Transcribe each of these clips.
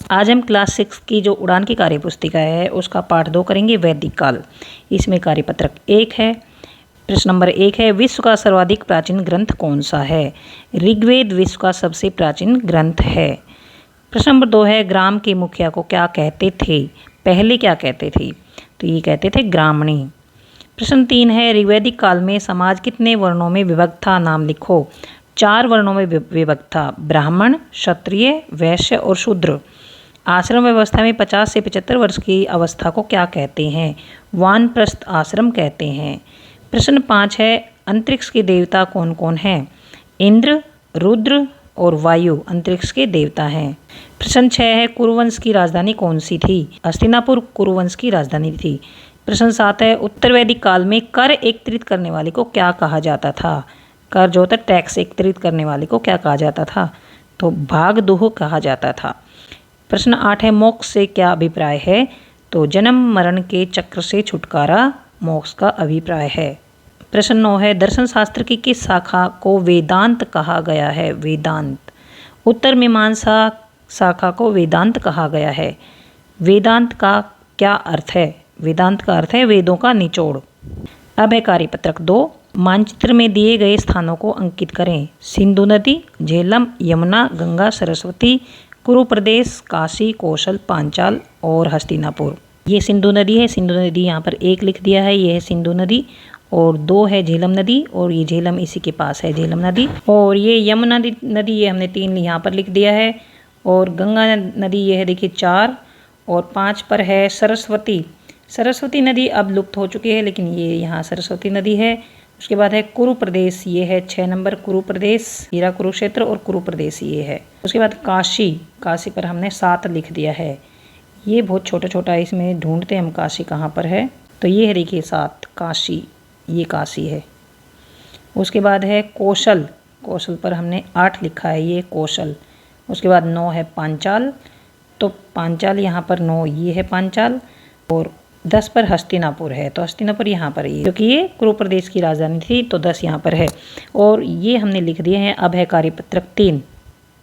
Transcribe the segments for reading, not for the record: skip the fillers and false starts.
आज हम क्लास 6 की जो उड़ान की कार्यपुस्तिका है उसका पाठ 2 करेंगे, वैदिक काल। इसमें कार्यपत्रक 1 है। प्रश्न नंबर 1 है, विश्व का सर्वाधिक प्राचीन ग्रंथ कौन सा है? ऋग्वेद विश्व का सबसे प्राचीन ग्रंथ है। प्रश्न नंबर 2 है, ग्राम के मुखिया को क्या कहते थे? पहले क्या कहते थे? तो ये कहते थे ग्रामणी। प्रश्न 3 है, ऋग्वैदिक काल में समाज कितने वर्णों में विभक्त था? नाम लिखो। 4 वर्णों में विभक्त था, ब्राह्मण, क्षत्रिय, वैश्य और शूद्र। आश्रम व्यवस्था में 50 से 75 वर्ष की अवस्था को क्या कहते हैं? वानप्रस्थ आश्रम कहते हैं। प्रश्न 5 है, अंतरिक्ष के देवता कौन कौन हैं? इंद्र, रुद्र और वायु अंतरिक्ष के देवता हैं। प्रश्न 6 है, कुरुवंश की राजधानी कौन सी थी? हस्तिनापुर कुरुवंश की राजधानी थी। प्रश्न 7 है, उत्तर वैदिक काल में कर एकत्रित करने वाले को क्या कहा जाता था? कर जो होता है टैक्स एकत्रित करने वाले को क्या कहा जाता था? तो भागदूह कहा जाता था। प्रश्न 8 है, मोक्ष से क्या अभिप्राय है? तो जन्म मरण के चक्र से छुटकारा मोक्ष का अभिप्राय है। प्रश्न 9 है, दर्शन शास्त्र की किस शाखा को वेदांत कहा गया है? वेदांत। उत्तर मीमांसा शाखा को वेदांत कहा गया है। वेदांत का क्या अर्थ है? वेदांत का अर्थ है वेदों का निचोड़। अब है कार्यपत्रक 2। मानचित्र में दिए गए स्थानों को अंकित करें। सिंधु नदी, झेलम, यमुना, गंगा, सरस्वती, कुरु प्रदेश, काशी, कौशल, पांचाल और हस्तिनापुर। ये सिंधु नदी है। सिंधु नदी यहाँ पर 1 लिख दिया है, ये है सिंधु नदी। और 2 है झेलम नदी, और ये झेलम इसी के पास है झेलम नदी। और ये यमुना नदी ये हमने 3 यहाँ पर लिख दिया है। और गंगा नदी ये है देखिए 4, और 5 पर है सरस्वती। सरस्वती नदी अब लुप्त हो चुकी है, लेकिन ये यहाँ सरस्वती नदी है। उसके बाद है कुरु प्रदेश, ये है 6 नंबर कुरु प्रदेश, हीरा कुरुक्षेत्र और कुरु प्रदेश ये है। उसके बाद काशी, काशी पर हमने 7 लिख दिया है। ये बहुत छोटा छोटा है, इसमें ढूंढते हम काशी कहाँ पर है। तो ये है देखिए 7 काशी, ये काशी है। उसके बाद है कौशल, कौशल पर हमने 8 लिखा है, ये कौशल। उसके बाद 9 है पांचाल, तो पांचाल यहाँ पर 9, ये है पांचाल। और 10 पर हस्तिनापुर है, तो हस्तिनापुर यहाँ पर है क्योंकि ये कुरु प्रदेश की राजधानी थी, तो 10 यहाँ पर है। और ये हमने लिख दिए हैं। अब है कार्यपत्रक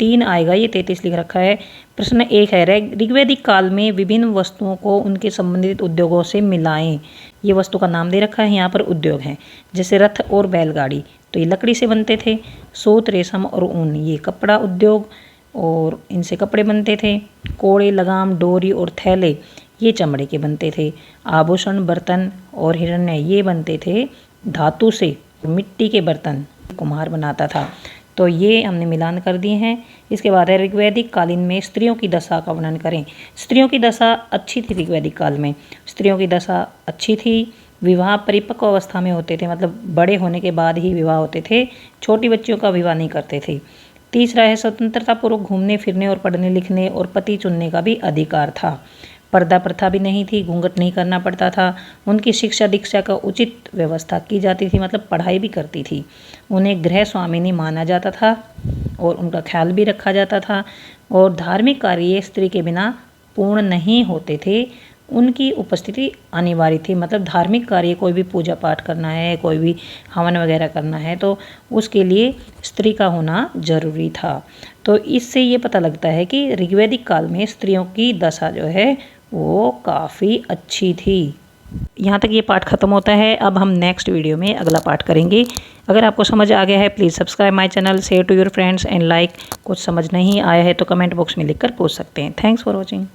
3 आएगा, ये 33 लिख रखा है। प्रश्न 1 है, ऋग्वैदिक काल में विभिन्न वस्तुओं को उनके संबंधित उद्योगों से मिलाएं। ये वस्तु का नाम दे रखा है, यहाँ पर उद्योग हैं, जैसे रथ और बैलगाड़ी, तो ये लकड़ी से बनते थे। सूत, रेशम और ऊन, ये कपड़ा उद्योग, और इनसे कपड़े बनते थे। कोड़े, लगाम, डोरी और थैले, ये चमड़े के बनते थे। आभूषण, बर्तन और हिरण्य, ये बनते थे धातु से। मिट्टी के बर्तन कुम्हार बनाता था। तो ये हमने मिलान कर दिए हैं। इसके बाद है, ऋग्वैदिक कालीन में स्त्रियों की दशा का वर्णन करें। स्त्रियों की दशा अच्छी थी ऋग्वैदिक काल में, स्त्रियों की दशा अच्छी थी। विवाह परिपक्व अवस्था में होते थे, मतलब बड़े होने के बाद ही विवाह होते थे, छोटी बच्चियों का विवाह नहीं करते थे। तीसरा है, स्वतंत्रतापूर्वक घूमने फिरने और पढ़ने लिखने और पति चुनने का भी अधिकार था। पर्दा प्रथा भी नहीं थी, घूंघट नहीं करना पड़ता था। उनकी शिक्षा दीक्षा का उचित व्यवस्था की जाती थी, मतलब पढ़ाई भी करती थी। उन्हें गृह स्वामिनी माना जाता था और उनका ख्याल भी रखा जाता था। और धार्मिक कार्य स्त्री के बिना पूर्ण नहीं होते थे, उनकी उपस्थिति अनिवार्य थी। मतलब धार्मिक कार्य, कोई भी पूजा पाठ करना है, कोई भी हवन वगैरह करना है, तो उसके लिए स्त्री का होना जरूरी था। तो इससे ये पता लगता है कि ऋग्वैदिक काल में स्त्रियों की दशा जो है वो काफ़ी अच्छी थी। यहाँ तक ये पाठ ख़त्म होता है। अब हम नेक्स्ट वीडियो में अगला पाठ करेंगे। अगर आपको समझ आ गया है, please subscribe my channel, share to your friends and like. कुछ समझ नहीं आया है तो कमेंट बॉक्स में लिखकर पूछ सकते हैं। Thanks for watching.